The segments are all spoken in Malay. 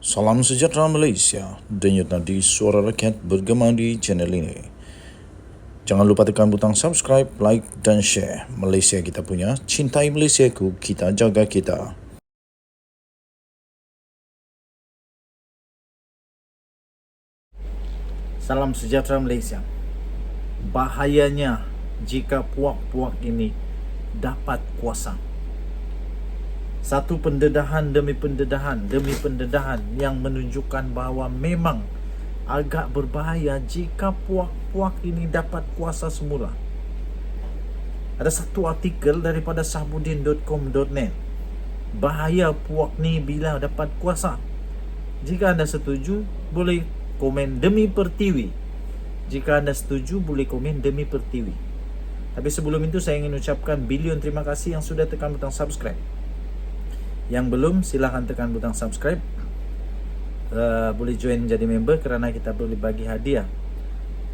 Salam sejahtera Malaysia, denyut nadi suara rakyat bergema di channel ini. Jangan lupa tekan butang subscribe, like dan share. Malaysia kita punya, cintai Malaysiaku, kita jaga kita. Salam sejahtera Malaysia. Bahayanya jika puak-puak ini dapat kuasa. Satu pendedahan demi pendedahan yang menunjukkan bahawa memang agak berbahaya jika puak-puak ini dapat kuasa semula. Ada satu artikel daripada sahbudin.com.net. Bahaya puak ni bila dapat kuasa. Jika anda setuju, boleh komen Demi Pertiwi. Jika anda setuju, boleh komen Demi Pertiwi. Tapi sebelum itu saya ingin ucapkan bilion terima kasih yang sudah tekan butang subscribe. Yang belum, silahkan tekan butang subscribe. Boleh join jadi member kerana kita boleh bagi hadiah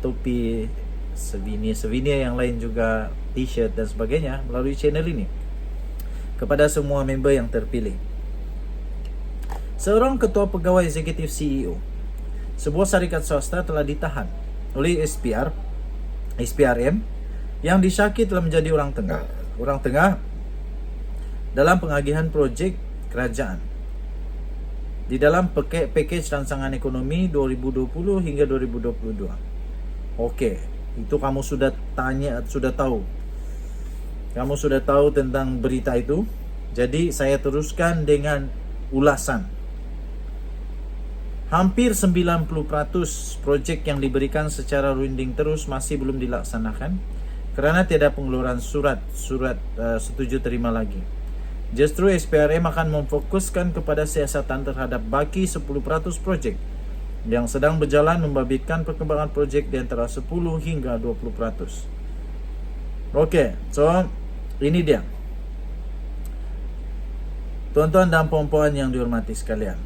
topi, souvenir yang lain juga, t-shirt dan sebagainya melalui channel ini kepada semua member yang terpilih. Seorang ketua pegawai eksekutif CEO sebuah syarikat swasta telah ditahan oleh SPRM yang disyaki telah menjadi orang tengah dalam pengagihan projek kerajaan di dalam pakej rancangan ekonomi 2020 hingga 2022. Okey, itu kamu sudah tahu. Kamu sudah tahu tentang berita itu. Jadi saya teruskan dengan ulasan. Hampir 90% projek yang diberikan secara runding terus masih belum dilaksanakan kerana tiada pengeluaran surat setuju terima lagi. Justru SPRM akan memfokuskan kepada siasatan terhadap baki 10% projek yang sedang berjalan, membabitkan perkembangan projek di antara 10 hingga 20%. Okey, so ini dia. Tuan-tuan dan puan-puan yang dihormati sekalian.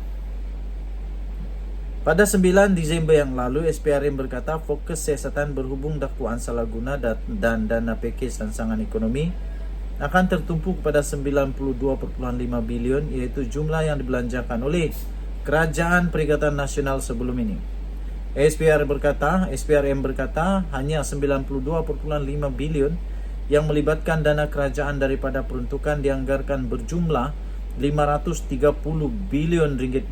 Pada 9 Disember yang lalu, SPRM berkata fokus siasatan berhubung dakwaan salah guna dan dana pakej rancangan ekonomi akan tertumpu kepada 92.5 bilion, iaitu jumlah yang dibelanjakan oleh Kerajaan Perikatan Nasional sebelum ini. SPRM berkata hanya 92.5 bilion yang melibatkan dana kerajaan daripada peruntukan dianggarkan berjumlah 530 bilion ringgit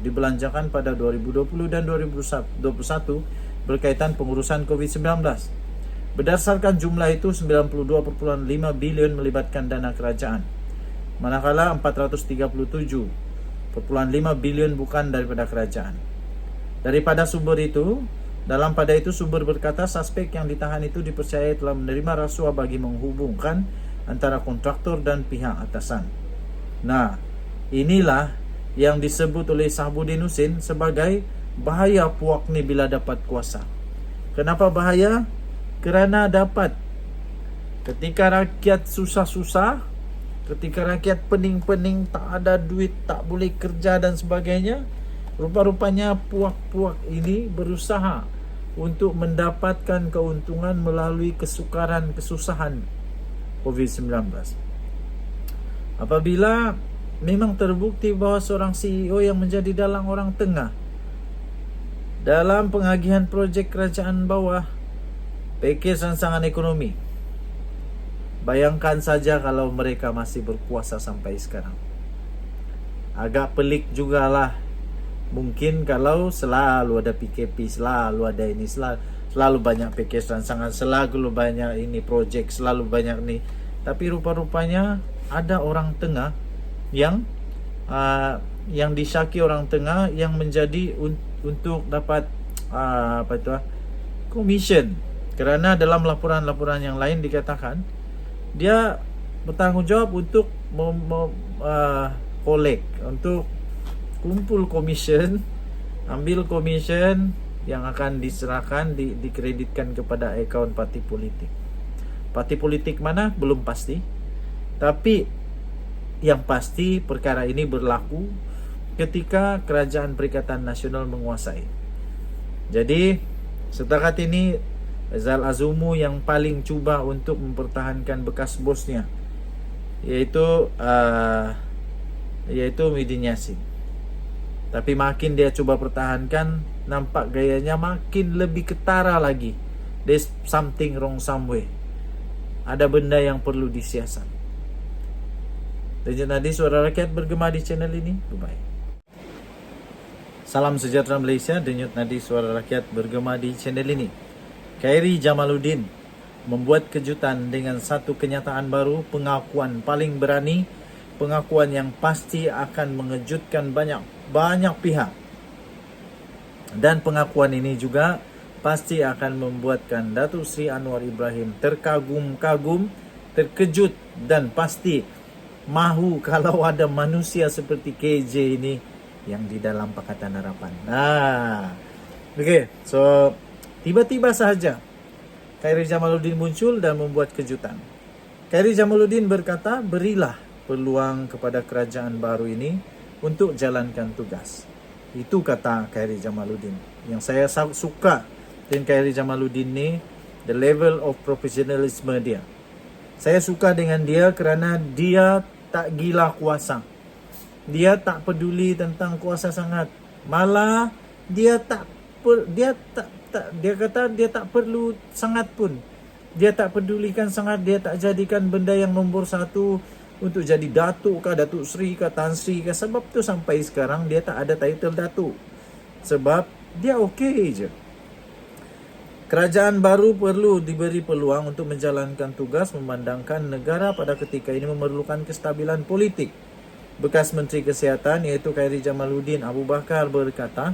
dibelanjakan pada 2020 dan 2021 berkaitan pengurusan COVID-19. Berdasarkan jumlah itu, 92.5 bilion melibatkan dana kerajaan, manakala 437.5 bilion bukan daripada kerajaan. Daripada sumber itu, sumber berkata suspek yang ditahan itu dipercayai telah menerima rasuah bagi menghubungkan antara kontraktor dan pihak atasan. Nah, inilah yang disebut oleh Sahbudin Husin sebagai bahaya puak ni bila dapat kuasa. Kenapa bahaya? Kerana dapat ketika rakyat susah-susah, ketika rakyat pening-pening, tak ada duit, tak boleh kerja dan sebagainya, rupa-rupanya puak-puak ini berusaha untuk mendapatkan keuntungan melalui kesusahan COVID-19. Apabila memang terbukti bahawa seorang CEO yang menjadi dalang orang tengah dalam pengagihan projek kerajaan bawah, pakej rancangan ekonomi, bayangkan saja kalau mereka masih berkuasa sampai sekarang. Agak pelik jugalah. Mungkin kalau selalu ada PKP, selalu ada ini, selalu banyak pakej rancangan, selalu banyak ini projek, selalu banyak ni. Tapi rupa-rupanya ada orang tengah yang disyaki orang tengah yang menjadi untuk dapat komisen. Kerana dalam laporan-laporan yang lain dikatakan dia bertanggungjawab untuk collect, untuk kumpul komisen, ambil komisen yang akan diserahkan, dikreditkan kepada akaun parti politik. Parti politik mana? Belum pasti. Tapi yang pasti perkara ini berlaku ketika Kerajaan Perikatan Nasional menguasai. Jadi setakat ini Zal Azumu yang paling cuba untuk mempertahankan bekas bosnya, yaitu Muhyiddin Yassin. Tapi makin dia coba pertahankan, nampak gayanya makin lebih ketara lagi. There's something wrong somewhere. Ada benda yang perlu disiasat. Denyut nadi suara rakyat bergema di channel ini. Bye-bye. Salam sejahtera Malaysia, denyut nadi suara rakyat bergema di channel ini. Khairi Jamaluddin membuat kejutan dengan satu kenyataan baru, pengakuan paling berani, pengakuan yang pasti akan mengejutkan banyak pihak. Dan pengakuan ini juga pasti akan membuatkan Datuk Seri Anwar Ibrahim terkagum-kagum, terkejut dan pasti mahu kalau ada manusia seperti KJ ini yang di dalam Pakatan Harapan. So tiba-tiba sahaja Khairi Jamaluddin muncul dan membuat kejutan. Khairi Jamaluddin berkata, berilah peluang kepada kerajaan baru ini untuk jalankan tugas. Itu kata Khairi Jamaluddin. Yang saya suka dengan Khairi Jamaluddin ni, the level of professionalism dia. Saya suka dengan dia kerana dia tak gila kuasa. Dia tak peduli tentang kuasa sangat. Malah dia kata dia tak perlu sangat pun. Dia tak pedulikan sangat, dia tak jadikan benda yang nombor satu untuk jadi Datuk kah, Datuk Seri kah, Tan Sri kah. Sebab tu sampai sekarang dia tak ada title Datuk. Sebab dia okey je. Kerajaan baru perlu diberi peluang untuk menjalankan tugas memandangkan negara pada ketika ini memerlukan kestabilan politik. Bekas Menteri Kesihatan iaitu Khairi Jamaluddin Abu Bakar berkata,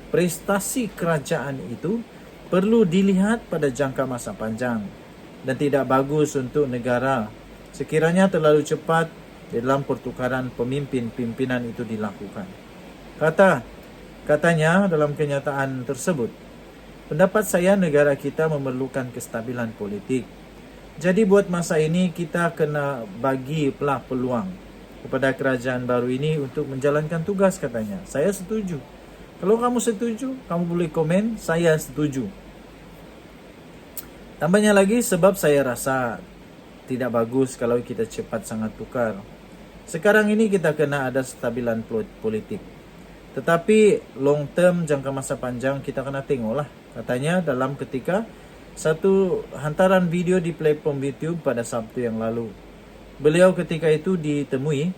prestasi kerajaan itu perlu dilihat pada jangka masa panjang dan tidak bagus untuk negara sekiranya terlalu cepat dalam pertukaran pimpinan itu dilakukan. Katanya dalam kenyataan tersebut, pendapat saya negara kita memerlukan kestabilan politik. Jadi buat masa ini kita kena bagi peluang kepada kerajaan baru ini untuk menjalankan tugas, katanya. Saya setuju. Kalau kamu setuju, kamu boleh komen, saya setuju. Tambahnya lagi, sebab saya rasa tidak bagus kalau kita cepat sangat tukar. Sekarang ini kita kena ada stabilan politik. Tetapi long term, jangka masa panjang, kita kena tengoklah. Katanya dalam ketika satu hantaran video di platform YouTube pada Sabtu yang lalu. Beliau ketika itu ditemui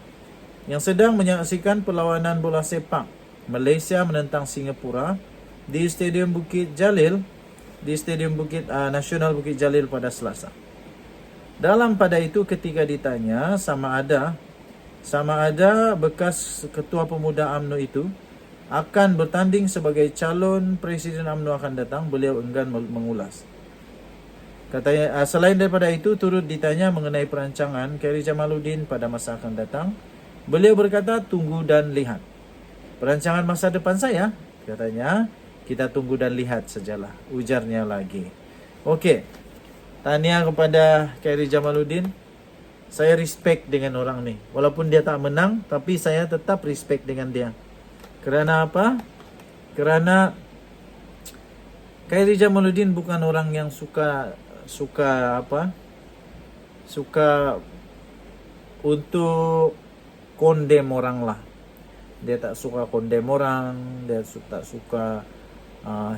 yang sedang menyaksikan perlawanan bola sepak Malaysia menentang Singapura di Stadium Bukit Jalil, di Stadium Nasional Bukit Jalil pada Selasa. Dalam pada itu ketika ditanya sama ada bekas ketua pemuda UMNO itu akan bertanding sebagai calon presiden UMNO akan datang, beliau enggan mengulas. Katanya, selain daripada itu turut ditanya mengenai perancangan Khairi Jamaluddin pada masa akan datang, beliau berkata tunggu dan lihat. Perancangan masa depan saya, katanya, kita tunggu dan lihat sajalah, ujarnya lagi. Okey, tahniah kepada Khairi Jamaluddin. Saya respect dengan orang ni. Walaupun dia tak menang, tapi saya tetap respect dengan dia. Kerana apa? Kerana Khairi Jamaluddin bukan orang yang suka untuk condemn orang lah. Dia tak suka condemn orang, dia tak suka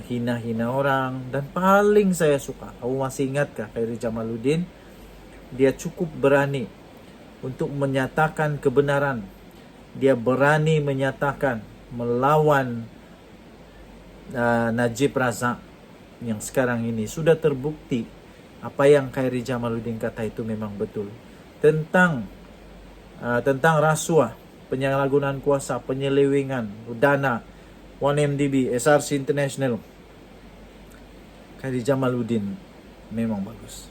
hina-hina orang. Dan paling saya suka, kamu masih ingatkah Khairi Jamaluddin? Dia cukup berani untuk menyatakan kebenaran. Dia berani menyatakan melawan Najib Razak yang sekarang ini sudah terbukti apa yang Khairi Jamaluddin kata itu memang betul. Tentang rasuah, penyalahgunaan kuasa, penyelewengan dana 1MDB, SRC International. Khairi Jamaluddin memang bagus.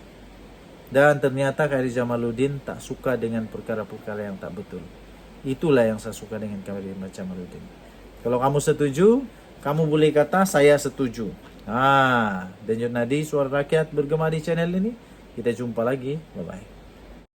Dan ternyata Khairi Jamaluddin tak suka dengan perkara-perkara yang tak betul. Itulah yang saya suka dengan Khairi Jamaluddin. Kalau kamu setuju, kamu boleh kata saya setuju. Denyut nadi suara rakyat bergema di channel ini. Kita jumpa lagi. Bye-bye.